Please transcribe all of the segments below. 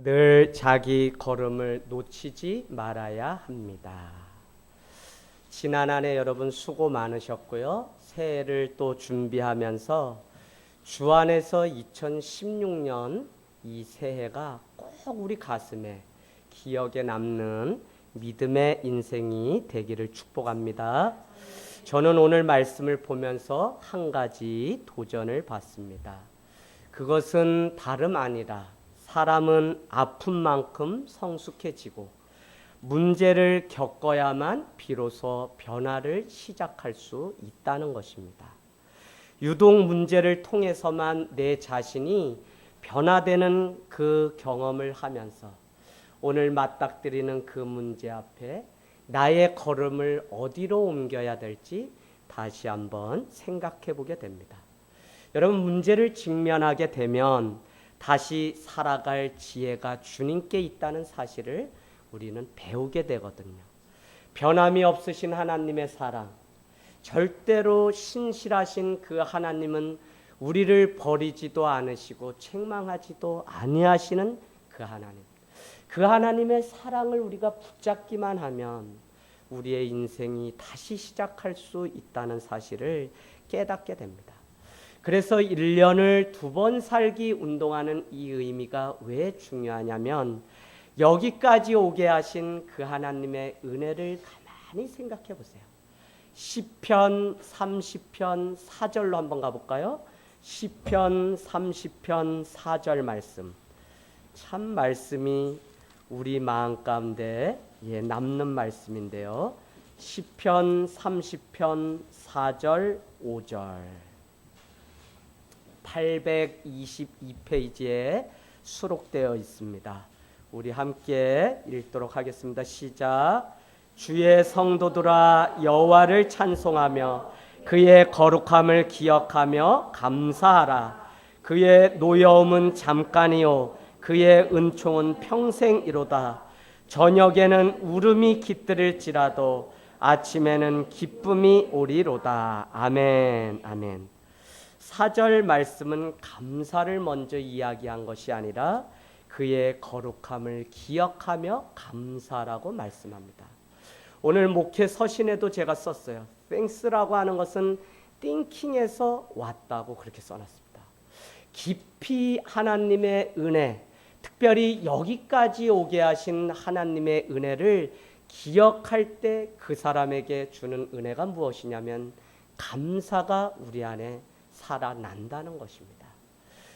늘 자기 걸음을 놓치지 말아야 합니다. 지난 한 해 여러분 수고 많으셨고요. 새해를 또 준비하면서 주 안에서 2016년 이 새해가 꼭 우리 가슴에 기억에 남는 믿음의 인생이 되기를 축복합니다. 저는 오늘 말씀을 보면서 한 가지 도전을 받습니다. 그것은 다름 아니라 사람은 아픈 만큼 성숙해지고 문제를 겪어야만 비로소 변화를 시작할 수 있다는 것입니다. 유독 문제를 통해서만 내 자신이 변화되는 그 경험을 하면서 오늘 맞닥뜨리는 그 문제 앞에 나의 걸음을 어디로 옮겨야 될지 다시 한번 생각해 보게 됩니다. 여러분, 문제를 직면하게 되면 다시 살아갈 지혜가 주님께 있다는 사실을 우리는 배우게 되거든요. 변함이 없으신 하나님의 사랑, 절대로 신실하신 그 하나님은 우리를 버리지도 않으시고 책망하지도 아니하시는 그 하나님. 그 하나님의 사랑을 우리가 붙잡기만 하면 우리의 인생이 다시 시작할 수 있다는 사실을 깨닫게 됩니다. 그래서 1년을 2번 살기 운동하는 이 의미가 왜 중요하냐면 여기까지 오게 하신 그 하나님의 은혜를 가만히 생각해 보세요. 시편 30편 4절로 한번 가볼까요? 시편 30편 4절 말씀. 참 말씀이 우리 마음 가운데 남는 말씀인데요. 시편 30편 4절 5절 822페이지에 수록되어 있습니다. 우리 함께 읽도록 하겠습니다. 시작. 주의 성도들아 여호와를 찬송하며 그의 거룩함을 기억하며 감사하라. 그의 노여움은 잠깐이요 그의 은총은 평생이로다. 저녁에는 울음이 깃들일지라도 아침에는 기쁨이 오리로다. 아멘. 아멘. 4절 말씀은 감사를 먼저 이야기한 것이 아니라 그의 거룩함을 기억하며 감사라고 말씀합니다. 오늘 목회 서신에도 제가 썼어요. thanks라고 하는 것은 thinking에서 왔다고 그렇게 써놨습니다. 깊이 하나님의 은혜, 특별히 여기까지 오게 하신 하나님의 은혜를 기억할 때 그 사람에게 주는 은혜가 무엇이냐면 감사가 우리 안에 살아난다는 것입니다.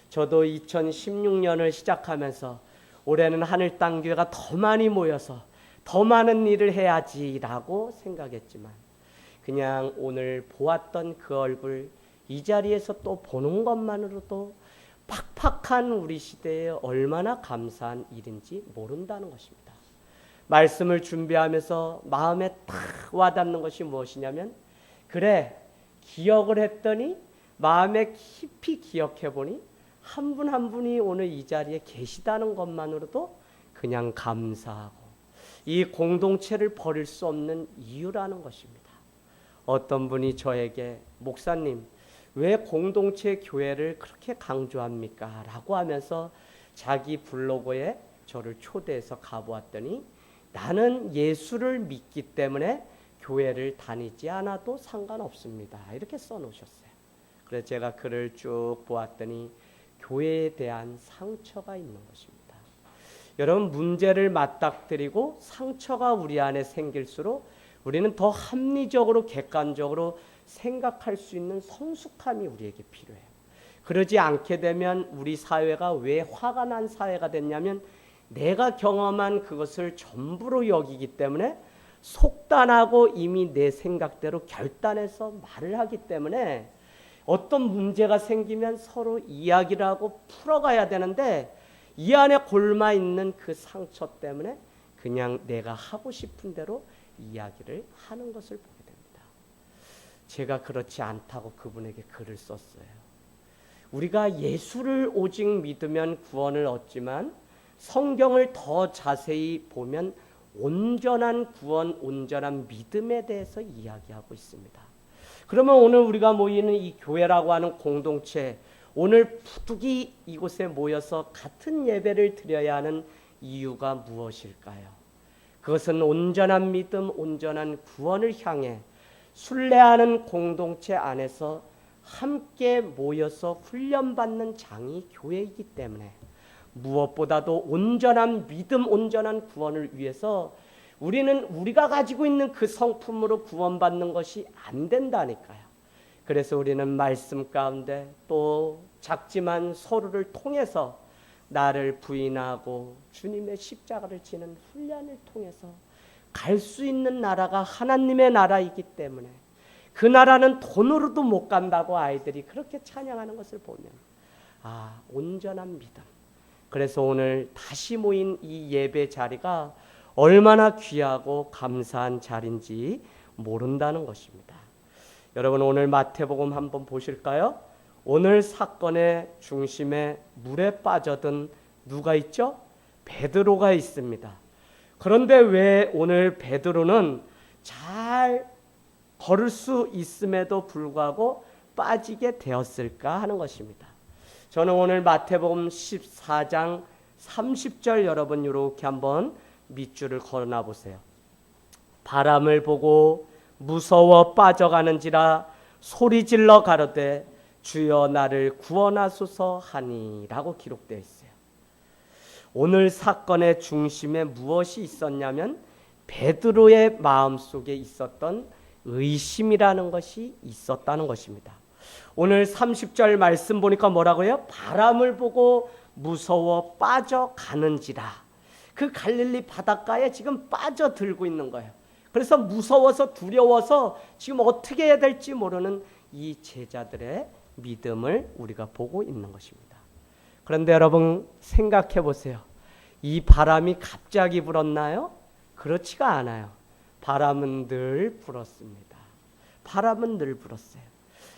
저도 2016년을 시작하면서 올해는 하늘 땅 교회가 더 많이 모여서 더 많은 일을 해야지라고 생각했지만 그냥 오늘 보았던 그 얼굴 이 자리에서 또 보는 것만으로도 팍팍한 우리 시대에 얼마나 감사한 일인지 모른다는 것입니다. 말씀을 준비하면서 마음에 딱 와닿는 것이 무엇이냐면 그래 기억을 했더니 마음에 깊이 기억해 보니 한 분 한 분이 오늘 이 자리에 계시다는 것만으로도 그냥 감사하고 이 공동체를 버릴 수 없는 이유라는 것입니다. 어떤 분이 저에게 목사님 왜 공동체 교회를 그렇게 강조합니까? 라고 하면서 자기 블로그에 저를 초대해서 가보았더니 나는 예수를 믿기 때문에 교회를 다니지 않아도 상관없습니다. 이렇게 써놓으셨어요. 그래서 제가 글을 쭉 보았더니 교회에 대한 상처가 있는 것입니다. 여러분 문제를 맞닥뜨리고 상처가 우리 안에 생길수록 우리는 더 합리적으로 객관적으로 생각할 수 있는 성숙함이 우리에게 필요해요. 그러지 않게 되면 우리 사회가 왜 화가 난 사회가 됐냐면 내가 경험한 그것을 전부로 여기기 때문에 속단하고 이미 내 생각대로 결단해서 말을 하기 때문에 어떤 문제가 생기면 서로 이야기를 하고 풀어가야 되는데 이 안에 골마 있는 그 상처 때문에 그냥 내가 하고 싶은 대로 이야기를 하는 것을 보게 됩니다. 제가 그렇지 않다고 그분에게 글을 썼어요. 우리가 예수를 오직 믿으면 구원을 얻지만 성경을 더 자세히 보면 온전한 구원, 온전한 믿음에 대해서 이야기하고 있습니다. 그러면 오늘 우리가 모이는 이 교회라고 하는 공동체 오늘 부득이 이곳에 모여서 같은 예배를 드려야 하는 이유가 무엇일까요? 그것은 온전한 믿음, 온전한 구원을 향해 순례하는 공동체 안에서 함께 모여서 훈련받는 장이 교회이기 때문에, 무엇보다도 온전한 믿음, 온전한 구원을 위해서 우리는 우리가 가지고 있는 그 성품으로 구원받는 것이 안 된다니까요. 그래서 우리는 말씀 가운데 또 작지만 서로를 통해서 나를 부인하고 주님의 십자가를 지는 훈련을 통해서 갈 수 있는 나라가 하나님의 나라이기 때문에, 그 나라는 돈으로도 못 간다고 아이들이 그렇게 찬양하는 것을 보면 온전한 믿음. 그래서 오늘 다시 모인 이 예배 자리가 얼마나 귀하고 감사한 자리인지 모른다는 것입니다. 여러분, 오늘 마태복음 한번 보실까요? 오늘 사건의 중심에 물에 빠져든 누가 있죠? 베드로가 있습니다. 그런데 왜 오늘 베드로는 잘 걸을 수 있음에도 불구하고 빠지게 되었을까 하는 것입니다. 저는 오늘 마태복음 14장 30절 여러분 이렇게 한번 밑줄을 걸어놔 보세요. 바람을 보고 무서워 빠져가는지라 소리질러 가로되 주여 나를 구원하소서 하니라고 기록되어 있어요. 오늘 사건의 중심에 무엇이 있었냐면 베드로의 마음속에 있었던 의심이라는 것이 있었다는 것입니다. 오늘 30절 말씀 보니까 뭐라고요? 바람을 보고 무서워 빠져가는지라. 그 갈릴리 바닷가에 지금 빠져들고 있는 거예요. 그래서 무서워서 두려워서 지금 어떻게 해야 될지 모르는 이 제자들의 믿음을 우리가 보고 있는 것입니다. 그런데 여러분 생각해 보세요. 이 바람이 갑자기 불었나요? 그렇지가 않아요. 바람은 늘 불었습니다. 바람은 늘 불었어요.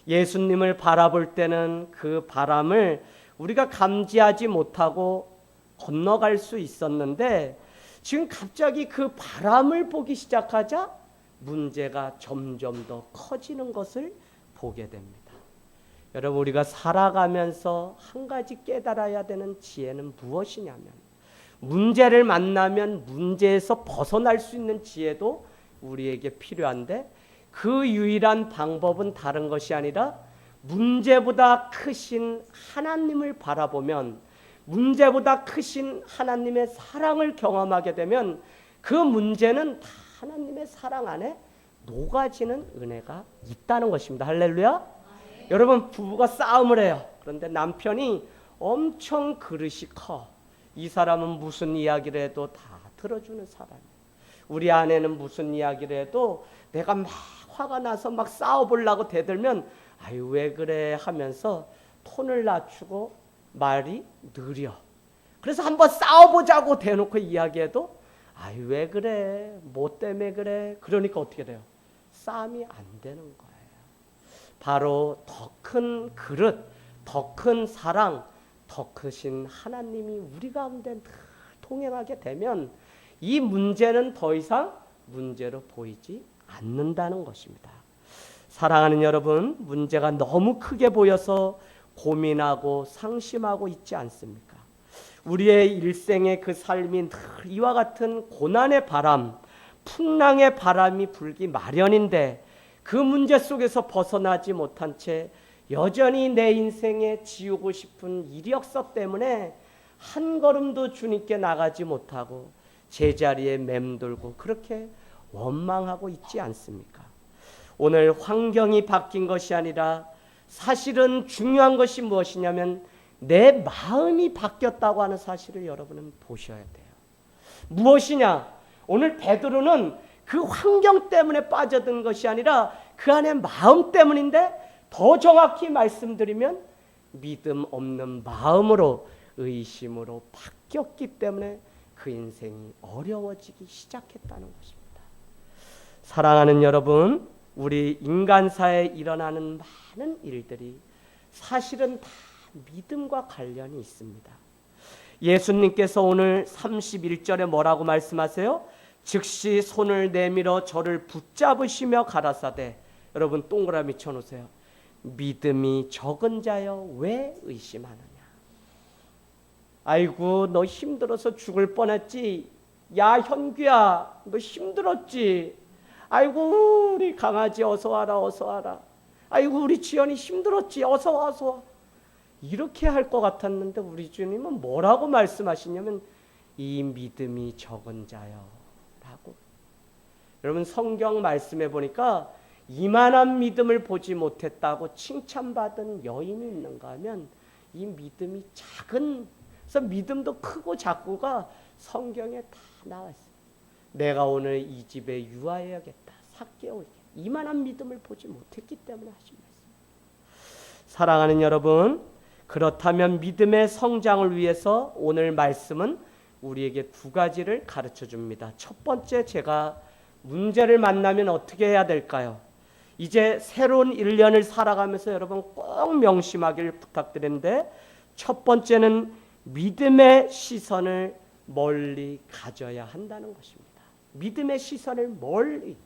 예수님을 바라볼 때는 그 바람을 우리가 감지하지 못하고 건너갈 수 있었는데, 지금 갑자기 그 바람을 보기 시작하자 문제가 점점 더 커지는 것을 보게 됩니다. 여러분, 우리가 살아가면서 한 가지 깨달아야 되는 지혜는 무엇이냐면, 문제를 만나면 문제에서 벗어날 수 있는 지혜도 우리에게 필요한데, 그 유일한 방법은 다른 것이 아니라 문제보다 크신 하나님을 바라보면, 문제보다 크신 하나님의 사랑을 경험하게 되면 그 문제는 다 하나님의 사랑 안에 녹아지는 은혜가 있다는 것입니다. 할렐루야. 여러분, 부부가 싸움을 해요. 그런데 남편이 엄청 그릇이 커. 이 사람은 무슨 이야기를 해도 다 들어주는 사람이에요. 우리 아내는 무슨 이야기를 해도 내가 막 화가 나서 막 싸워보려고 대들면 아유 왜 그래 하면서 톤을 낮추고 말이 느려. 그래서 한번 싸워보자고 대놓고 이야기해도 아유 왜 그래, 뭐 때문에 그래. 그러니까 어떻게 돼요? 싸움이 안 되는 거예요. 바로 더 큰 그릇, 더 큰 사랑, 더 크신 하나님이 우리 가운데 늘 동행하게 되면 이 문제는 더 이상 문제로 보이지 않는다는 것입니다. 사랑하는 여러분, 문제가 너무 크게 보여서 고민하고 상심하고 있지 않습니까? 우리의 일생의 그 삶이 늘 이와 같은 고난의 바람, 풍랑의 바람이 불기 마련인데, 그 문제 속에서 벗어나지 못한 채 여전히 내 인생에 지우고 싶은 이력서 때문에 한 걸음도 주님께 나가지 못하고 제자리에 맴돌고 그렇게 원망하고 있지 않습니까? 오늘 환경이 바뀐 것이 아니라 사실은 중요한 것이 무엇이냐면 내 마음이 바뀌었다고 하는 사실을 여러분은 보셔야 돼요. 무엇이냐? 오늘 베드로는 그 환경 때문에 빠져든 것이 아니라 그 안에 마음 때문인데, 더 정확히 말씀드리면 믿음 없는 마음으로, 의심으로 바뀌었기 때문에 그 인생이 어려워지기 시작했다는 것입니다. 사랑하는 여러분, 우리 인간사에 일어나는 많은 일들이 사실은 다 믿음과 관련이 있습니다. 예수님께서 오늘 31절에 뭐라고 말씀하세요? 즉시 손을 내밀어 저를 붙잡으시며 가라사대, 여러분 동그라미 쳐놓으세요. 믿음이 적은 자여 왜 의심하느냐. 아이고 너 힘들어서 죽을 뻔했지. 야 현규야 너 힘들었지. 아이고 우리 강아지 어서 와라 어서 와라. 아이고 우리 지연이 힘들었지 어서 와 어서 와. 이렇게 할 것 같았는데 우리 주님은 뭐라고 말씀하시냐면 이 믿음이 적은 자여 라고. 여러분 성경 말씀해 보니까 이만한 믿음을 보지 못했다고 칭찬받은 여인이 있는가 하면 이 믿음이 작은, 그래서 믿음도 크고 작고가 성경에 다 나와 있어요. 내가 오늘 이 집에 유하여야겠다. 삭개오에게 이만한 믿음을 보지 못했기 때문에 하신 말씀. 사랑하는 여러분, 그렇다면 믿음의 성장을 위해서 오늘 말씀은 우리에게 두 가지를 가르쳐 줍니다. 첫 번째, 제가 문제를 만나면 어떻게 해야 될까요? 이제 새로운 1년을 살아가면서 여러분 꼭 명심하기를 부탁드리는데, 첫 번째는 믿음의 시선을 멀리 가져야 한다는 것입니다. 믿음의 시선을 멀리.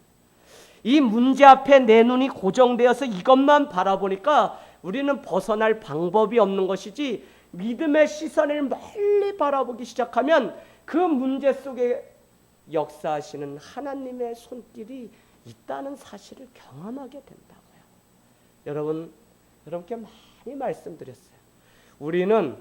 이 문제 앞에 내 눈이 고정되어서 이것만 바라보니까 우리는 벗어날 방법이 없는 것이지, 믿음의 시선을 멀리 바라보기 시작하면 그 문제 속에 역사하시는 하나님의 손길이 있다는 사실을 경험하게 된다고요. 여러분, 여러분께 많이 말씀드렸어요. 우리는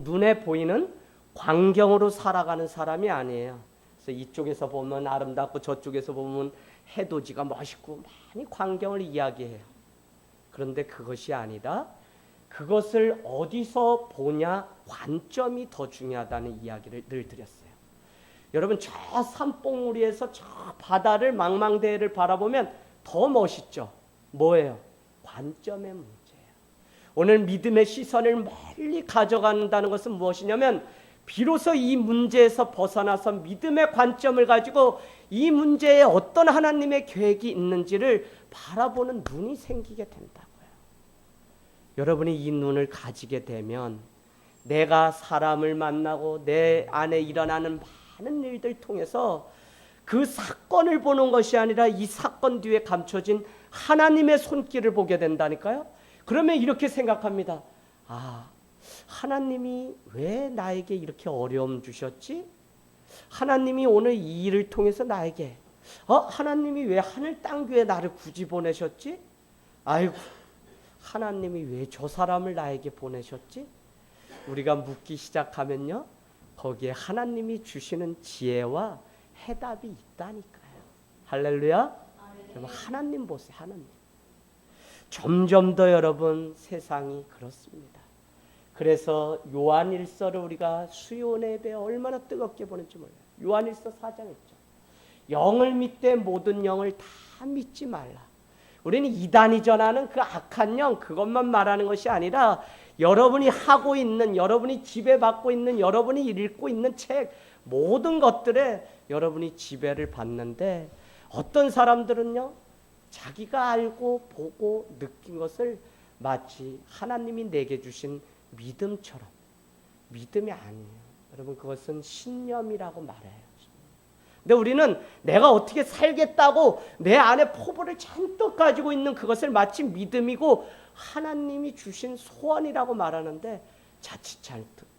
눈에 보이는 광경으로 살아가는 사람이 아니에요. 그래서 이쪽에서 보면 아름답고 저쪽에서 보면 해돋이가 멋있고 많이 광경을 이야기해요. 그런데 그것이 아니라 그것을 어디서 보냐, 관점이 더 중요하다는 이야기를 늘 드렸어요. 여러분, 저 산봉우리에서 저 바다를, 망망대해를 바라보면 더 멋있죠. 뭐예요? 관점의 문제예요. 오늘 믿음의 시선을 멀리 가져간다는 것은 무엇이냐면, 비로소 이 문제에서 벗어나서 믿음의 관점을 가지고 이 문제에 어떤 하나님의 계획이 있는지를 바라보는 눈이 생기게 된다고요. 여러분이 이 눈을 가지게 되면 내가 사람을 만나고 내 안에 일어나는 많은 일들 통해서 그 사건을 보는 것이 아니라 이 사건 뒤에 감춰진 하나님의 손길을 보게 된다니까요. 그러면 이렇게 생각합니다. 아, 하나님이 왜 나에게 이렇게 어려움 주셨지? 하나님이 오늘 이 일을 통해서 나에게 하나님이 왜 하늘 땅 교에 나를 굳이 보내셨지? 아이고, 하나님이 왜 저 사람을 나에게 보내셨지? 우리가 묻기 시작하면요, 거기에 하나님이 주시는 지혜와 해답이 있다니까요. 할렐루야. 여러분, 하나님 보세요. 하나님. 점점 더 여러분 세상이 그렇습니다. 그래서 요한일서를 우리가 수요일 예배에 얼마나 뜨겁게 보는지 몰라요. 요한일서 4장 있죠. 영을 믿되 모든 영을 다 믿지 말라. 우리는 이단이 전하는 그 악한 영, 그것만 말하는 것이 아니라 여러분이 하고 있는, 여러분이 지배받고 있는, 여러분이 읽고 있는 책, 모든 것들에 여러분이 지배를 받는데, 어떤 사람들은요, 자기가 알고 보고 느낀 것을 마치 하나님이 내게 주신 믿음처럼, 믿음이 아니에요. 여러분, 그것은 신념이라고 말해요. 근데 우리는 내가 어떻게 살겠다고 내 안에 포부를 잔뜩 가지고 있는 그것을 마치 믿음이고 하나님이 주신 소원이라고 말하는데, 자칫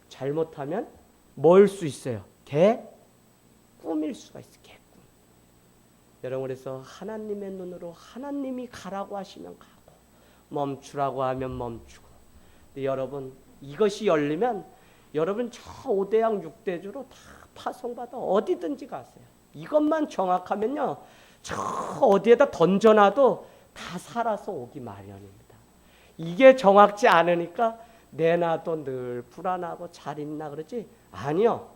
잘못하면 뭐일 수 있어요? 꿈일 수가 있어요. 개꿈. 여러분, 그래서 하나님의 눈으로 하나님이 가라고 하시면 가고, 멈추라고 하면 멈추고. 근데 여러분, 이것이 열리면 여러분 저 5대양 6대주로 다 파송받아 어디든지 가세요. 이것만 정확하면요, 저 어디에다 던져놔도 다 살아서 오기 마련입니다. 이게 정확지 않으니까 내놔도 늘 불안하고 잘 있나 그러지? 아니요.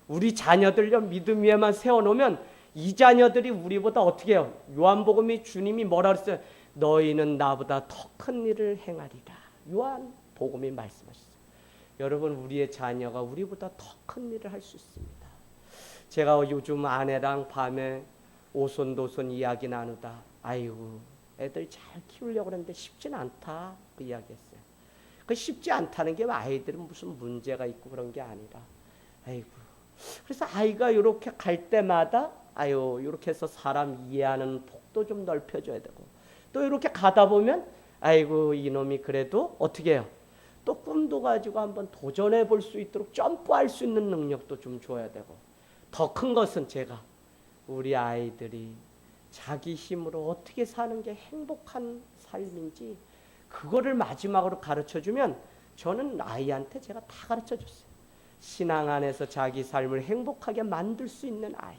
우리 자녀들요, 믿음 위에만 세워놓으면 이 자녀들이 우리보다 어떻게 해요? 요한복음이 주님이 뭐라 그랬어요? 너희는 나보다 더 큰 일을 행하리라. 요한복음이 말씀하셨어요. 여러분, 우리의 자녀가 우리보다 더 큰 일을 할 수 있습니다. 제가 요즘 아내랑 밤에 오손도손 이야기 나누다, 아이고 애들 잘 키우려고 그러는데 쉽진 않다, 그 이야기했어요. 그 쉽지 않다는 게 아이들은 무슨 문제가 있고 그런 게 아니라, 아이고, 그래서 아이가 이렇게 갈 때마다 이렇게 해서 사람 이해하는 폭도 좀 넓혀줘야 되고, 또 이렇게 가다 보면 아이고 이놈이 그래도 어떻게 해요? 또 꿈도 가지고 한번 도전해 볼 수 있도록 점프할 수 있는 능력도 좀 줘야 되고, 더 큰 것은 제가 우리 아이들이 자기 힘으로 어떻게 사는 게 행복한 삶인지 그거를 마지막으로 가르쳐주면 저는 아이한테 제가 다 가르쳐줬어요. 신앙 안에서 자기 삶을 행복하게 만들 수 있는 아이.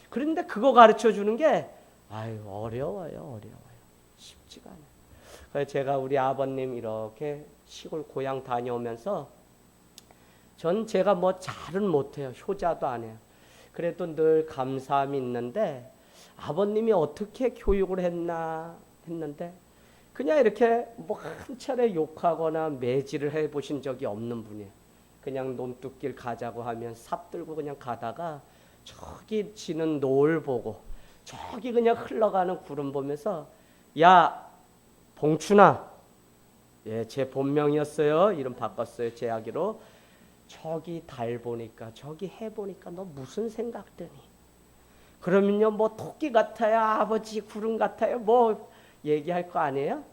그런데 그거 가르쳐주는 게 어려워요. 쉽지가 않아요. 그래서 제가 우리 아버님 이렇게 시골 고향 다녀오면서 전 제가 뭐 잘은 못해요. 효자도 안 해요. 그래도 늘 감사함이 있는데 아버님이 어떻게 교육을 했나 했는데 그냥 이렇게 뭐 한 차례 욕하거나 매질을 해보신 적이 없는 분이에요. 그냥 논뚝길 가자고 하면 삽 들고 그냥 가다가 저기 지는 노을 보고 저기 그냥 흘러가는 구름 보면서 야 봉춘아, 예, 제 본명이었어요. 이름 바꿨어요. 제 아기로. 저기 달 보니까 저기 해 보니까 너 무슨 생각 드니? 그러면요 뭐 토끼 같아요, 아버지 구름 같아요, 뭐 얘기할 거 아니에요?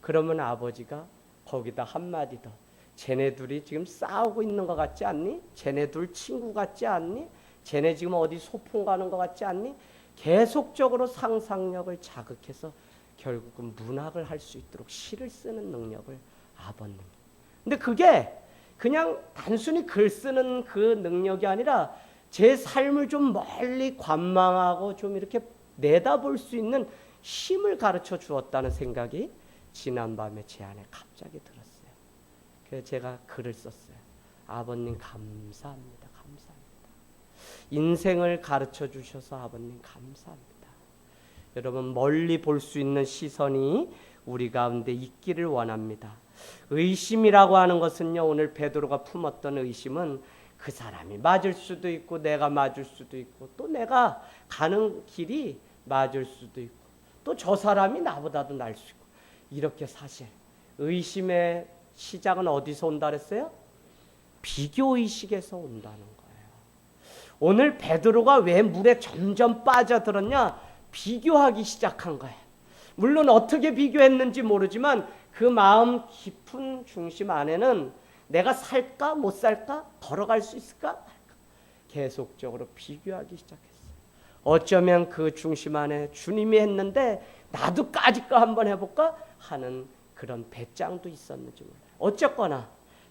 그러면 아버지가 거기다 한마디 더. 쟤네 둘이 지금 싸우고 있는 것 같지 않니? 쟤네 둘 친구 같지 않니? 쟤네 지금 어디 소풍 가는 것 같지 않니? 계속적으로 상상력을 자극해서 결국은 문학을 할 수 있도록 시를 쓰는 능력을 아버님. 근데 그게 그냥 단순히 글 쓰는 그 능력이 아니라 제 삶을 좀 멀리 관망하고 좀 이렇게 내다볼 수 있는 힘을 가르쳐 주었다는 생각이 지난밤에 제 안에 갑자기 들었어요. 그래서 제가 글을 썼어요. 아버님 감사합니다. 인생을 가르쳐 주셔서 아버님 감사합니다. 여러분 멀리 볼 수 있는 시선이 우리 가운데 있기를 원합니다. 의심이라고 하는 것은요, 오늘 베드로가 품었던 의심은 그 사람이 맞을 수도 있고 내가 맞을 수도 있고 또 내가 가는 길이 맞을 수도 있고 또 저 사람이 나보다도 날 수 있고 이렇게 사실 의심의 시작은 어디서 온다 그랬어요? 비교의식에서 온다는 거예요. 오늘 베드로가 왜 물에 점점 빠져들었냐? 비교하기 시작한 거예요. 물론 어떻게 비교했는지 모르지만 그 마음 깊은 중심 안에는 내가 살까 못 살까 걸어갈 수 있을까 계속적으로 비교하기 시작했어요. 어쩌면 그 중심 안에 주님이 했는데 나도 까짓거 한번 해볼까 하는 그런 배짱도 있었는지 몰라요. 어쨌거나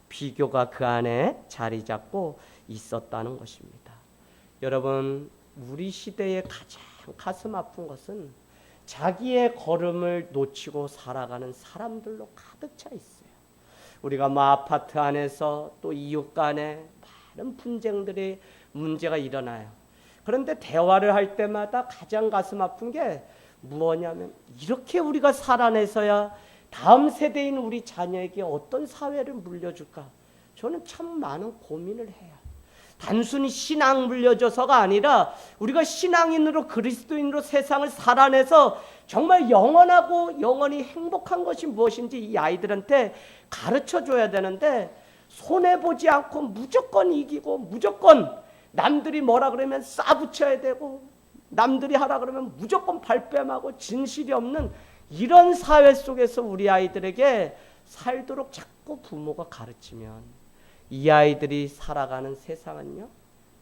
비교가 그 안에 자리 잡고 있었다는 것입니다. 여러분 우리 시대의 가장 가슴 아픈 것은 자기의 걸음을 놓치고 살아가는 사람들로 가득 차 있어요. 우리가 뭐 아파트 안에서 또 이웃 간에 많은 분쟁들이 문제가 일어나요. 그런데 대화를 할 때마다 가장 가슴 아픈 게 무엇냐면 이렇게 우리가 살아내서야 다음 세대인 우리 자녀에게 어떤 사회를 물려줄까? 저는 참 많은 고민을 해요. 단순히 신앙 물려줘서가 아니라 우리가 신앙인으로 그리스도인으로 세상을 살아내서 정말 영원하고 영원히 행복한 것이 무엇인지 이 아이들한테 가르쳐줘야 되는데 손해보지 않고 무조건 이기고 무조건 남들이 뭐라 그러면 싸붙여야 되고 남들이 하라 그러면 무조건 발뺌하고 진실이 없는 이런 사회 속에서 우리 아이들에게 살도록 자꾸 부모가 가르치면 이 아이들이 살아가는 세상은요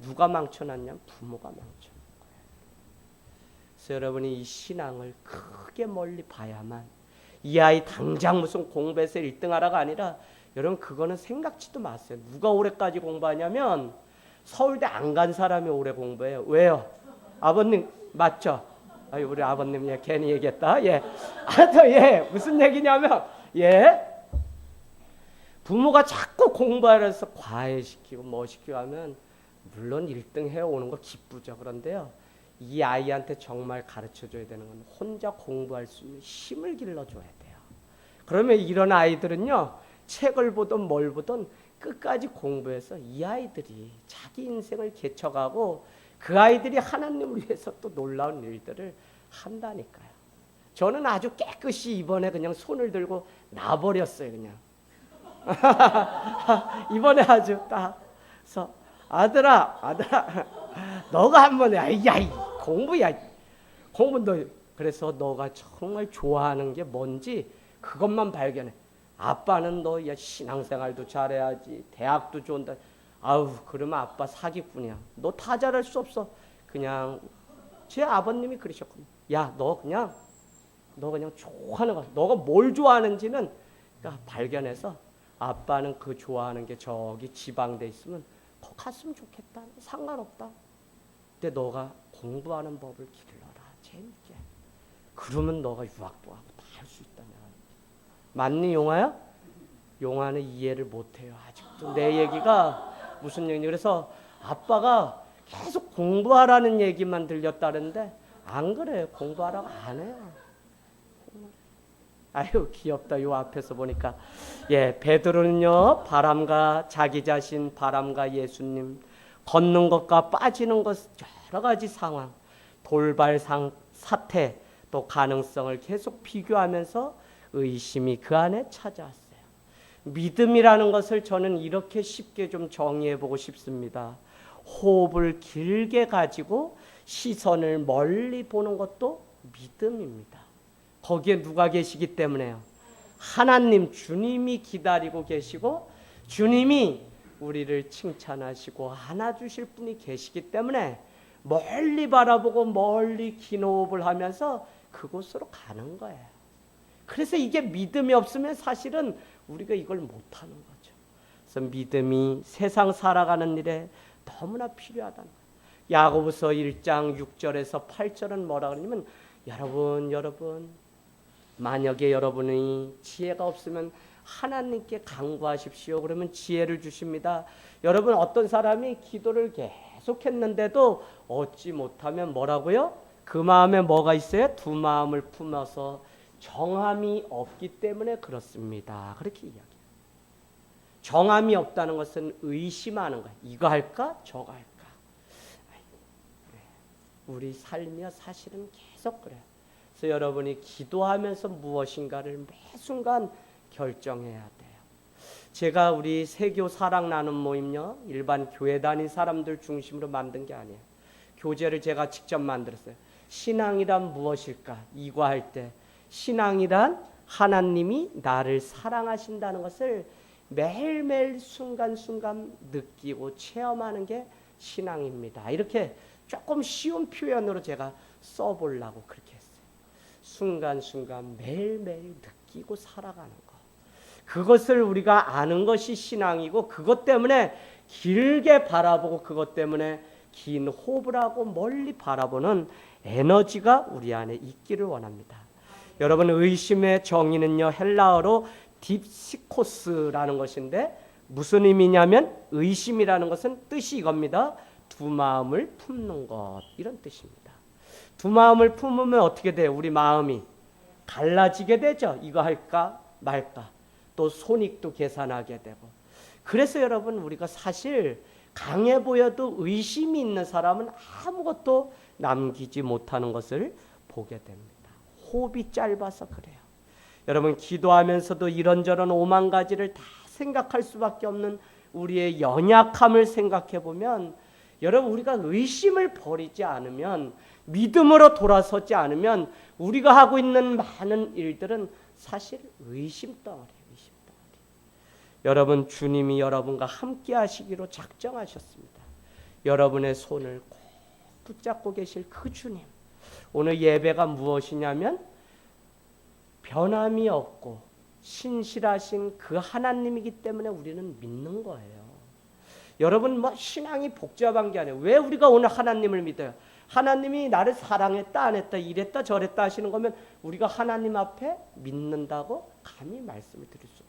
누가 망쳐놨냐면 부모가 망쳐놓은 거예요. 그래서 여러분이 이 신앙을 크게 멀리 봐야만 이 아이 당장 무슨 공부해서 1등하라가 아니라 여러분 그거는 생각지도 마세요. 누가 올해까지 공부하냐면 서울대 안 간 사람이 오래 공부해요. 왜요? 아버님 맞죠? 아유 우리 아버님 예 괜히 얘기했다. 예, 예 무슨 얘기냐면 예 부모가 자꾸 공부하라서 과외시키고 뭐 시키고 하면 물론 1등 해오는 거 기쁘죠. 그런데요 이 아이한테 정말 가르쳐줘야 되는 건 혼자 공부할 수 있는 힘을 길러줘야 돼요. 그러면 이런 아이들은요 책을 보든 뭘 보든 끝까지 공부해서 이 아이들이 자기 인생을 개척하고 그 아이들이 하나님을 위해서 또 놀라운 일들을 한다니까요. 저는 아주 깨끗이 이번에 그냥 손을 들고 놔버렸어요. 그냥 이번에 아주 딱 그래서 아들아 너가 한번 해. 야 공부야 공부 너 그래서 너가 정말 좋아하는 게 뭔지 그것만 발견해. 아빠는 너 신앙생활도 잘해야지, 대학도 좋은다. 아우, 그러면 아빠 사기꾼이야. 너 다 잘할 수 없어. 그냥 제 아버님이 그러셨거든요. 야, 너 그냥 좋아하는 거, 너가 뭘 좋아하는지는 발견해서 아빠는 그 좋아하는 게 저기 지방돼 있으면 거 갔으면 좋겠다. 상관없다. 근데 너가 공부하는 법을 길러라. 재밌게. 그러면 너가 유학도 하고 다 할 수 있다냐. 맞니, 용화야? 용화는 이해를 못해요. 아직도 내 얘기가 무슨 얘기냐. 그래서 아빠가 계속 공부하라는 얘기만 들렸다는데 안 그래요. 공부하라고 안 해요. 아유, 귀엽다. 요 앞에서 보니까. 예, 베드로는요, 바람과 자기 자신, 바람과 예수님, 걷는 것과 빠지는 것, 여러 가지 상황, 돌발 사태, 또 가능성을 계속 비교하면서 의심이 그 안에 찾아왔어요. 믿음이라는 것을 저는 이렇게 쉽게 좀 정의해 보고 싶습니다. 호흡을 길게 가지고 시선을 멀리 보는 것도 믿음입니다. 거기에 누가 계시기 때문에요. 하나님, 주님이 기다리고 계시고 주님이 우리를 칭찬하시고 안아주실 분이 계시기 때문에 멀리 바라보고 멀리 긴 호흡을 하면서 그곳으로 가는 거예요. 그래서 이게 믿음이 없으면 사실은 우리가 이걸 못하는 거죠. 그래서 믿음이 세상 살아가는 일에 너무나 필요하다는 거예요. 야고보서 1장 6절에서 8절은 뭐라 그러냐면 여러분 만약에 여러분이 지혜가 없으면 하나님께 간구하십시오. 그러면 지혜를 주십니다. 여러분, 어떤 사람이 기도를 계속했는데도 얻지 못하면 뭐라고요? 그 마음에 뭐가 있어요? 두 마음을 품어서 정함이 없기 때문에 그렇습니다. 그렇게 이야기해요. 정함이 없다는 것은 의심하는 거예요. 이거 할까? 저거 할까? 우리 삶이야 사실은 계속 그래요. 그래서 여러분이 기도하면서 무엇인가를 매 순간 결정해야 돼요. 제가 우리 세교 사랑 나눔 모임요, 일반 교회 다닌 사람들 중심으로 만든 게 아니에요. 교재를 제가 직접 만들었어요. 신앙이란 무엇일까? 이거 할 때 신앙이란 하나님이 나를 사랑하신다는 것을 매일매일 순간순간 느끼고 체험하는 게 신앙입니다. 이렇게 조금 쉬운 표현으로 제가 써보려고 그렇게 했어요. 순간순간 매일매일 느끼고 살아가는 것. 그것을 우리가 아는 것이 신앙이고 그것 때문에 길게 바라보고 그것 때문에 긴 호흡을 하고 멀리 바라보는 에너지가 우리 안에 있기를 원합니다. 여러분, 의심의 정의는요, 헬라어로 딥시코스라는 것인데 무슨 의미냐면 의심이라는 것은 뜻이 이겁니다. 두 마음을 품는 것, 이런 뜻입니다. 두 마음을 품으면 어떻게 돼요? 우리 마음이 갈라지게 되죠. 이거 할까 말까. 또 손익도 계산하게 되고. 그래서 여러분, 우리가 사실 강해 보여도 의심이 있는 사람은 아무것도 남기지 못하는 것을 보게 됩니다. 호흡이 짧아서 그래요. 여러분, 기도하면서도 이런저런 오만 가지를 다 생각할 수밖에 없는 우리의 연약함을 생각해 보면, 여러분, 우리가 의심을 버리지 않으면, 믿음으로 돌아서지 않으면 우리가 하고 있는 많은 일들은 사실 의심 덩어리예요. 의심 덩어리. 여러분, 주님이 여러분과 함께 하시기로 작정하셨습니다. 여러분의 손을 꼭 붙잡고 계실 그 주님. 오늘 예배가 무엇이냐면 변함이 없고 신실하신 그 하나님이기 때문에 우리는 믿는 거예요. 여러분, 신앙이 복잡한 게 아니에요. 왜 우리가 오늘 하나님을 믿어요? 하나님이 나를 사랑했다 안 했다 이랬다 저랬다 하시는 거면 우리가 하나님 앞에 믿는다고 감히 말씀을 드릴 수 없어요.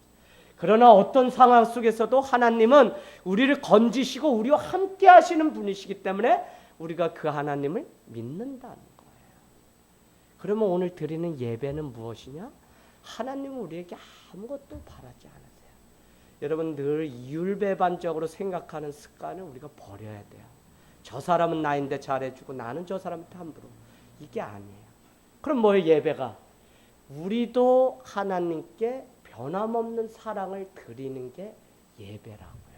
그러나 어떤 상황 속에서도 하나님은 우리를 건지시고 우리와 함께 하시는 분이시기 때문에 우리가 그 하나님을 믿는다는 거예요. 그러면 오늘 드리는 예배는 무엇이냐? 하나님은 우리에게 아무것도 바라지 않으세요. 여러분, 늘 이율배반적으로 생각하는 습관을 우리가 버려야 돼요. 저 사람은 나인데 잘해주고 나는 저 사람한테 함부로. 이게 아니에요. 그럼 뭐예요? 예배가? 우리도 하나님께 변함없는 사랑을 드리는 게 예배라고요.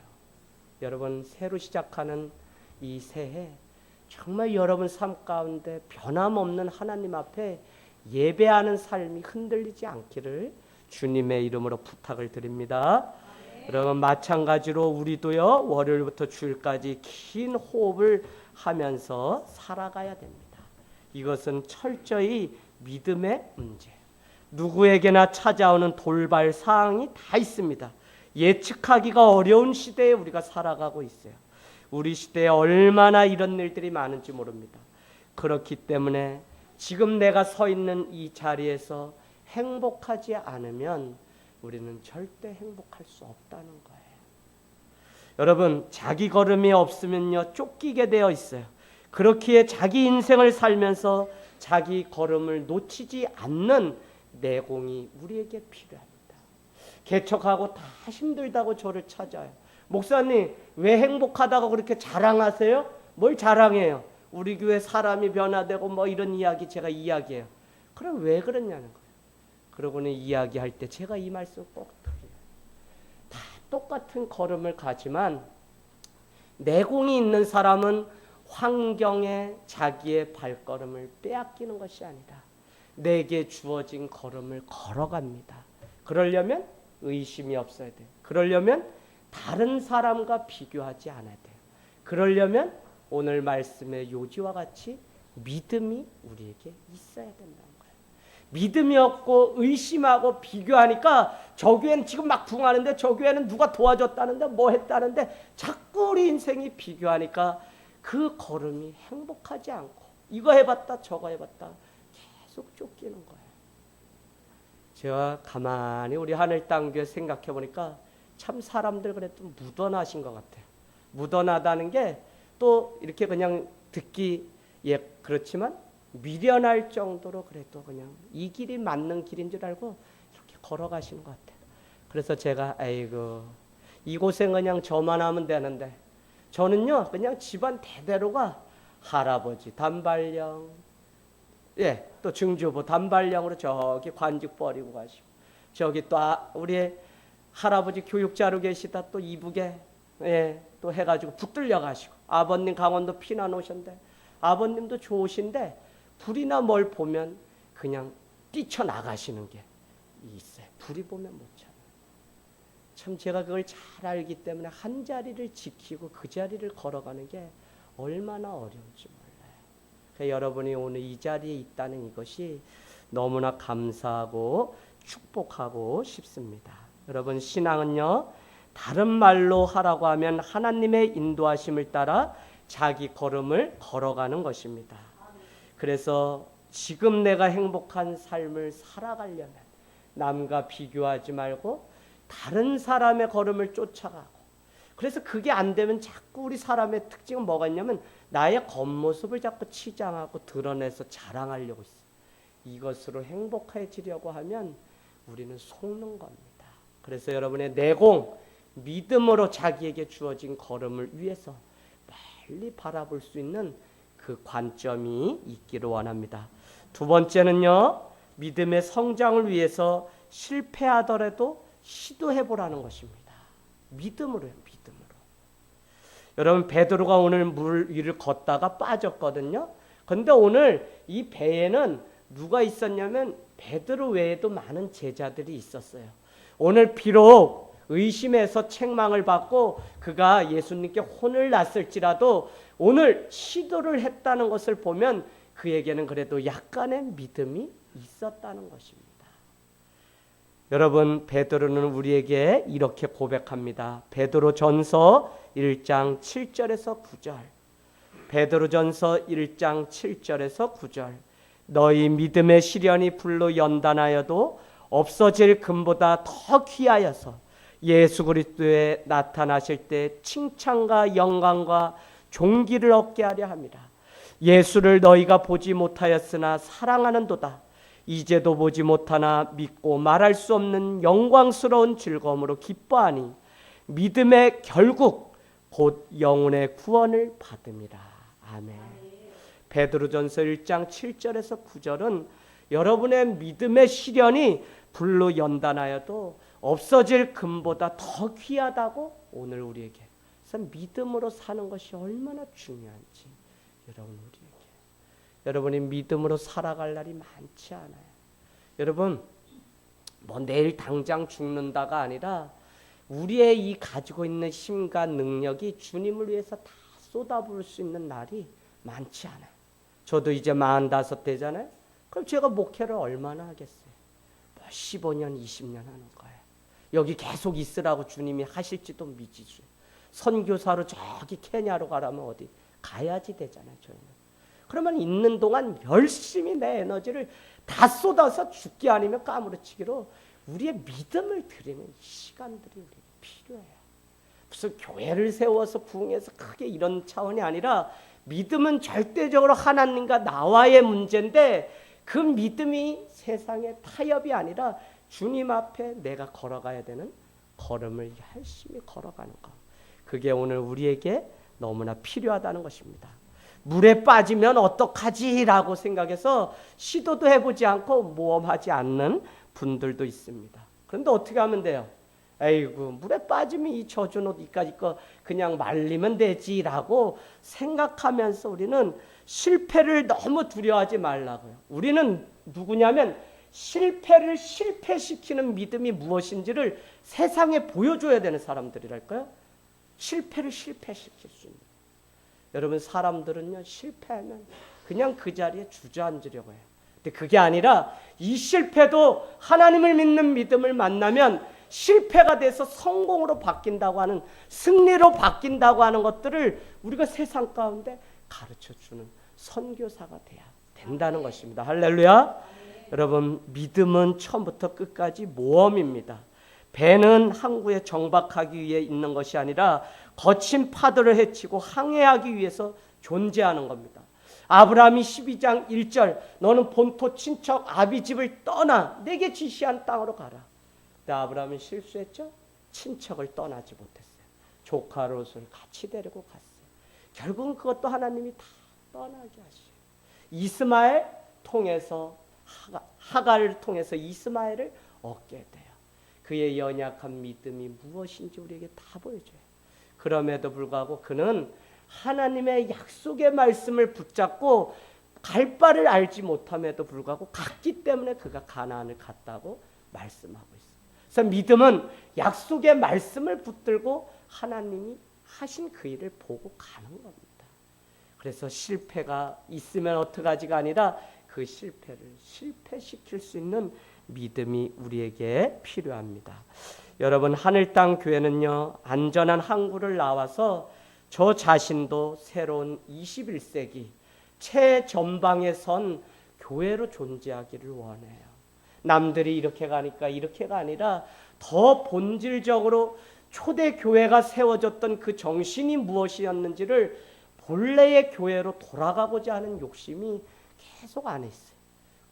여러분, 새로 시작하는 이 새해 정말 여러분 삶 가운데 변함없는 하나님 앞에 예배하는 삶이 흔들리지 않기를 주님의 이름으로 부탁을 드립니다. 여러분 마찬가지로 우리도요 월요일부터 주일까지 긴 호흡을 하면서 살아가야 됩니다. 이것은 철저히 믿음의 문제예요. 누구에게나 찾아오는 돌발 사항이 다 있습니다. 예측하기가 어려운 시대에 우리가 살아가고 있어요. 우리 시대에 얼마나 이런 일들이 많은지 모릅니다. 그렇기 때문에 지금 내가 서 있는 이 자리에서 행복하지 않으면 우리는 절대 행복할 수 없다는 거예요. 여러분 자기 걸음이 없으면요 쫓기게 되어 있어요. 그렇기에 자기 인생을 살면서 자기 걸음을 놓치지 않는 내공이 우리에게 필요합니다. 개척하고 다 힘들다고 저를 찾아요. 목사님 왜 행복하다고 그렇게 자랑하세요? 뭘 자랑해요? 우리 교회 사람이 변화되고 뭐 이런 이야기 제가 이야기해요. 그럼 왜 그러냐는 거예요. 그러고는 이야기할 때 제가 이 말씀 꼭 드려요. 다 똑같은 걸음을 가지만 내공이 있는 사람은 환경에 자기의 발걸음을 빼앗기는 것이 아니다. 내게 주어진 걸음을 걸어갑니다. 그러려면 의심이 없어야 돼요. 그러려면 다른 사람과 비교하지 않아야 돼요. 그러려면 오늘 말씀의 요지와 같이 믿음이 우리에게 있어야 된다는 거예요. 믿음이 없고 의심하고 비교하니까 저 교회는 지금 막 붕하는데 저 교회는 누가 도와줬다는데 뭐 했다는데 자꾸 우리 인생이 비교하니까 그 걸음이 행복하지 않고 이거 해봤다 저거 해봤다 계속 쫓기는 거예요. 제가 가만히 우리 하늘땅교회 생각해 보니까 참 사람들 그래도 무던하신 것 같아요. 무던하다는 게 또 이렇게 그냥 듣기 그렇지만 미련할 정도로 그래도 그냥 이 길이 맞는 길인 줄 알고 이렇게 걸어가시는 것 같아요. 그래서 제가 아이고 이 고생 그냥 저만 하면 되는데 저는요 그냥 집안 대대로가 할아버지 단발령 또 증조부 단발령으로 저기 관직 버리고 가시고 저기 또 우리 할아버지 교육자로 계시다 또 이북에 또 해가지고 붙들려 가시고 아버님 강원도 피난 오셨는데 아버님도 좋으신데 불이나 뭘 보면 그냥 뛰쳐나가시는 게 있어요. 불이 보면 못 참아요. 참 제가 그걸 잘 알기 때문에 한 자리를 지키고 그 자리를 걸어가는 게 얼마나 어려운지 몰라요. 그러니까 여러분이 오늘 이 자리에 있다는 이것이 너무나 감사하고 축복하고 싶습니다. 여러분 신앙은요 다른 말로 하라고 하면 하나님의 인도하심을 따라 자기 걸음을 걸어가는 것입니다. 그래서 지금 내가 행복한 삶을 살아가려면 남과 비교하지 말고 다른 사람의 걸음을 쫓아가고 그래서 그게 안 되면 자꾸 우리 사람의 특징은 뭐가 있냐면 나의 겉모습을 자꾸 치장하고 드러내서 자랑하려고 있어요. 이것으로 행복해지려고 하면 우리는 속는 겁니다. 그래서 여러분의 내공, 믿음으로 자기에게 주어진 걸음을 위해서 멀리 바라볼 수 있는 그 관점이 있기를 원합니다. 두 번째는요. 믿음의 성장을 위해서 실패하더라도 시도해보라는 것입니다. 믿음으로요. 믿음으로. 여러분 베드로가 오늘 물 위를 걷다가 빠졌거든요. 그런데 오늘 이 배에는 누가 있었냐면 베드로 외에도 많은 제자들이 있었어요. 오늘 비록 의심해서 책망을 받고 그가 예수님께 혼을 났을지라도 오늘 시도를 했다는 것을 보면 그에게는 그래도 약간의 믿음이 있었다는 것입니다. 여러분 베드로는 우리에게 이렇게 고백합니다. 베드로전서 1장 7절에서 9절. 베드로전서 1장 7절에서 9절. 너희 믿음의 시련이 불로 연단하여도 없어질 금보다 더 귀하여서 예수 그리스도에 나타나실 때 칭찬과 영광과 존귀를 얻게 하려 함이라. 예수를 너희가 보지 못하였으나 사랑하는도다. 이제도 보지 못하나 믿고 말할 수 없는 영광스러운 즐거움으로 기뻐하니 믿음의 결국 곧 영혼의 구원을 받음이라. 아멘. 베드로전서 1장 7절에서 9절은 여러분의 믿음의 시련이 불로 연단하여도 없어질 금보다 더 귀하다고 오늘 우리에게. 그래서 믿음으로 사는 것이 얼마나 중요한지 여러분이 믿음으로 살아갈 날이 많지 않아요. 여러분 뭐 내일 당장 죽는다가 아니라 우리의 이 가지고 있는 힘과 능력이 주님을 위해서 다 쏟아부을 수 있는 날이 많지 않아요. 저도 이제 45대잖아요. 그럼 제가 목회를 얼마나 하겠어요? 뭐 15년, 20년 하는 거예요. 여기 계속 있으라고 주님이 하실지도 미지수. 선교사로 저기 케냐로 가라면 어디 가야지 되잖아요. 저희는. 그러면 있는 동안 열심히 내 에너지를 다 쏟아서 죽기 아니면 까무러치기로 우리의 믿음을 드리는 시간들이 우리에게 필요해요. 무슨 교회를 세워서 부흥해서 크게 이런 차원이 아니라 믿음은 절대적으로 하나님과 나와의 문제인데 그 믿음이 세상의 타협이 아니라 주님 앞에 내가 걸어가야 되는 걸음을 열심히 걸어가는 것. 그게 오늘 우리에게 너무나 필요하다는 것입니다. 물에 빠지면 어떡하지라고 생각해서 시도도 해보지 않고 모험하지 않는 분들도 있습니다. 그런데 어떻게 하면 돼요? 에이구 물에 빠지면 이 젖은 옷 이까지 거 그냥 말리면 되지라고 생각하면서 우리는 실패를 너무 두려워하지 말라고요. 우리는 누구냐면 실패를 실패시키는 믿음이 무엇인지를 세상에 보여줘야 되는 사람들이랄까요? 실패를 실패시킬 수 있는. 여러분 사람들은요 실패하면 그냥 그 자리에 주저앉으려고 해요. 근데 그게 아니라 이 실패도 하나님을 믿는 믿음을 만나면 실패가 돼서 성공으로 바뀐다고 하는 승리로 바뀐다고 하는 것들을 우리가 세상 가운데 가르쳐주는 선교사가 돼야 된다는 것입니다. 할렐루야. 여러분 믿음은 처음부터 끝까지 모험입니다. 배는 항구에 정박하기 위해 있는 것이 아니라 거친 파도를 헤치고 항해하기 위해서 존재하는 겁니다. 아브라함이 12장 1절 너는 본토 친척 아비집을 떠나 내게 지시한 땅으로 가라. 근데 아브라함이 실수했죠. 친척을 떠나지 못했어요. 조카 롯을 같이 데리고 갔어요. 결국은 그것도 하나님이 다 떠나게 하시요. 이스마엘 통해서 하갈을 통해서 이스마엘을 얻게 돼요. 그의 연약한 믿음이 무엇인지 우리에게 다 보여줘요. 그럼에도 불구하고 그는 하나님의 약속의 말씀을 붙잡고 갈 바를 알지 못함에도 불구하고 갔기 때문에 그가 가나안을 갔다고 말씀하고 있어요. 그래서 믿음은 약속의 말씀을 붙들고 하나님이 하신 그 일을 보고 가는 겁니다. 그래서 실패가 있으면 어떡하지가 아니라 그 실패를 실패시킬 수 있는 믿음이 우리에게 필요합니다. 여러분 하늘 땅 교회는요 안전한 항구를 나와서 저 자신도 새로운 21세기 최전방에 선 교회로 존재하기를 원해요. 남들이 이렇게 가니까 이렇게가 아니라 더 본질적으로 초대 교회가 세워졌던 그 정신이 무엇이었는지를 본래의 교회로 돌아가고자 하는 욕심이 계속 안에 있어요.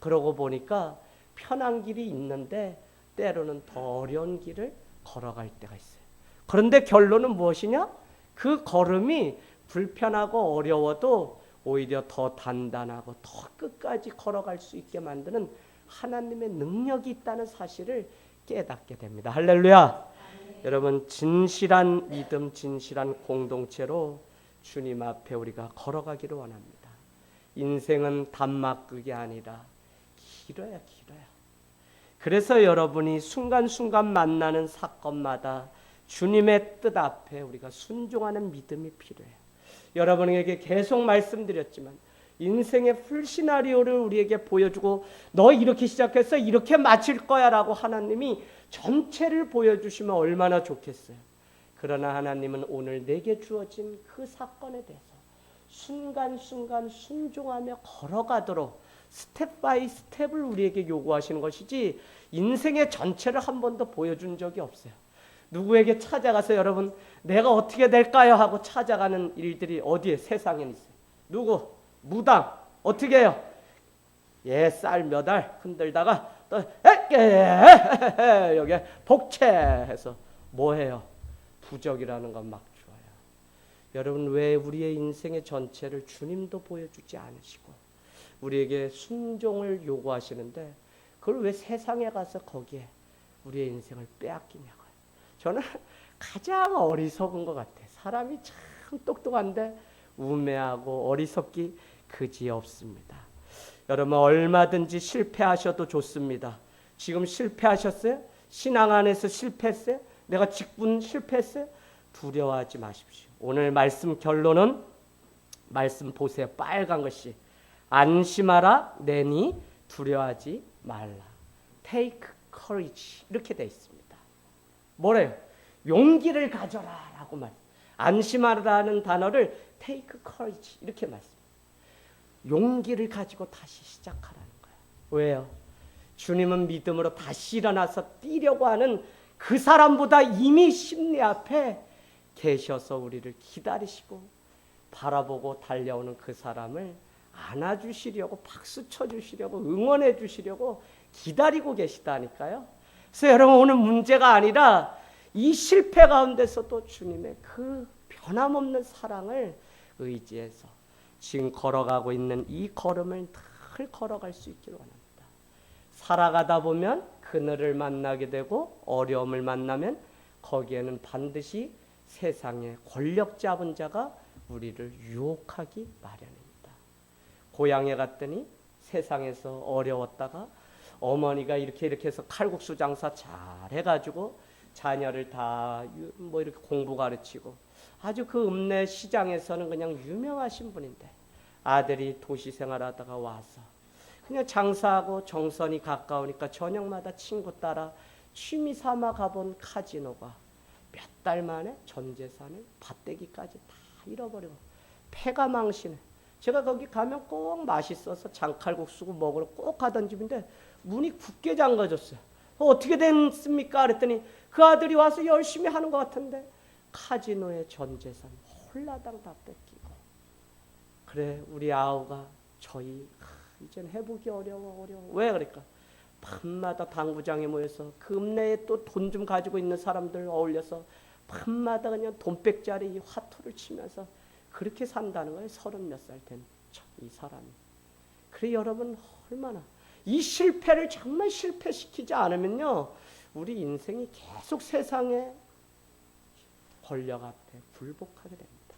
그러고 보니까 편한 길이 있는데 때로는 더 어려운 길을 걸어갈 때가 있어요. 그런데 결론은 무엇이냐? 그 걸음이 불편하고 어려워도 오히려 더 단단하고 더 끝까지 걸어갈 수 있게 만드는 하나님의 능력이 있다는 사실을 깨닫게 됩니다. 할렐루야. 여러분 진실한 믿음, 진실한 공동체로 주님 앞에 우리가 걸어가기를 원합니다. 인생은 단막극이 아니라 길어요. 그래서 여러분이 순간순간 만나는 사건마다 주님의 뜻 앞에 우리가 순종하는 믿음이 필요해요. 여러분에게 계속 말씀드렸지만 인생의 풀시나리오를 우리에게 보여주고 너 이렇게 시작해서 이렇게 마칠 거야 라고 하나님이 전체를 보여주시면 얼마나 좋겠어요. 그러나 하나님은 오늘 내게 주어진 그 사건에 대해서 순간순간 순종하며 걸어가도록 스텝 바이 스텝을 우리에게 요구하시는 것이지 인생의 전체를 한 번도 보여준 적이 없어요. 누구에게 찾아가서 여러분 내가 어떻게 될까요? 하고 찾아가는 일들이 어디에 세상에 있어요. 누구? 무당. 어떻게 해요? 쌀 몇 알 흔들다가 또 여기 복채해서 뭐 해요? 부적이라는 건 막 주어요. 여러분 왜 우리의 인생의 전체를 주님도 보여주지 않으시고 우리에게 순종을 요구하시는데 그걸 왜 세상에 가서 거기에 우리의 인생을 빼앗기냐고요. 저는 가장 어리석은 것 같아요. 사람이 참 똑똑한데 우매하고 어리석기 그지없습니다. 여러분 얼마든지 실패하셔도 좋습니다. 지금 실패하셨어요? 신앙 안에서 실패했어요? 내가 직분 실패했어요? 두려워하지 마십시오. 오늘 말씀 결론은 말씀 보세요. 빨간 것이 안심하라 내니 두려워하지 말라. Take courage 이렇게 되어 있습니다. 뭐래요? 용기를 가져라 라고 말. 안심하라는 단어를 take courage 이렇게 말씀. 용기를 가지고 다시 시작하라는 거예요. 왜요? 주님은 믿음으로 다시 일어나서 뛰려고 하는 그 사람보다 이미 심리 앞에 계셔서 우리를 기다리시고 바라보고 달려오는 그 사람을 안아주시려고 박수 쳐주시려고 응원해 주시려고 기다리고 계시다니까요. 그래서 여러분 오늘 문제가 아니라 이 실패 가운데서도 주님의 그 변함없는 사랑을 의지해서 지금 걸어가고 있는 이 걸음을 늘 걸어갈 수 있기를 원합니다. 살아가다 보면 그늘을 만나게 되고 어려움을 만나면 거기에는 반드시 세상의 권력 잡은 자가 우리를 유혹하기 마련입니다. 고향에 갔더니 세상에서 어려웠다가 어머니가 이렇게 해서 칼국수 장사 잘 해가지고 자녀를 다 뭐 이렇게 공부 가르치고 아주 그 읍내 시장에서는 그냥 유명하신 분인데 아들이 도시 생활하다가 와서 그냥 장사하고 정선이 가까우니까 저녁마다 친구 따라 취미 삼아 가본 카지노가 몇 달 만에 전 재산을 밭대기까지 다 잃어버리고 폐가 망신해. 제가 거기 가면 꼭 맛있어서 장칼국수 먹으러 꼭 가던 집인데 문이 굳게 잠가졌어요. 어떻게 됐습니까? 그랬더니 그 아들이 와서 열심히 하는 것 같은데 카지노의 전 재산 홀라당 다 뺏기고. 그래 우리 아우가 저희 이젠 회복이 어려워. 왜 그럴까? 밤마다 당구장에 모여서 그 읍내에 또 돈 좀 가지고 있는 사람들 어울려서 밤마다 그냥 돈백짜리 이 화투를 치면서 그렇게 산다는 거예요. 30몇 살 된 이 사람이. 그래 여러분 얼마나 이 실패를 정말 실패시키지 않으면요 우리 인생이 계속 세상의 권력 앞에 굴복하게 됩니다.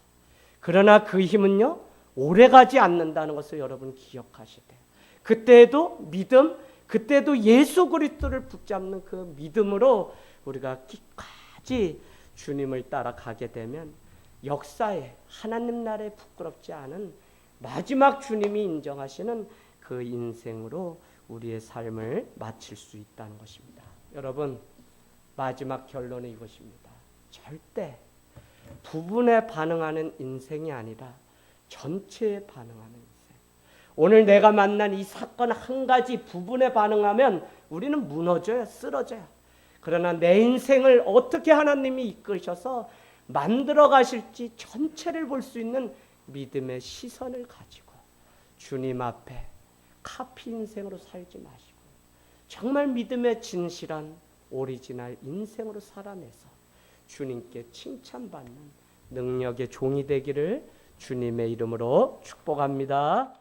그러나 그 힘은요 오래가지 않는다는 것을 여러분 기억하셔야 돼요. 그때도 믿음, 그때도 예수 그리스도를 붙잡는 그 믿음으로 우리가 끝까지 주님을 따라가게 되면 역사에 하나님 나라에 부끄럽지 않은 마지막 주님이 인정하시는 그 인생으로 우리의 삶을 마칠 수 있다는 것입니다. 여러분 마지막 결론은 이것입니다. 절대 부분에 반응하는 인생이 아니라 전체에 반응하는 인생. 오늘 내가 만난 이 사건 한 가지 부분에 반응하면 우리는 무너져요. 쓰러져요. 그러나 내 인생을 어떻게 하나님이 이끄셔서 만들어 가실지 전체를 볼 수 있는 믿음의 시선을 가지고 주님 앞에 카피 인생으로 살지 마시고 정말 믿음의 진실한 오리지널 인생으로 살아내서 주님께 칭찬받는 능력의 종이 되기를 주님의 이름으로 축복합니다.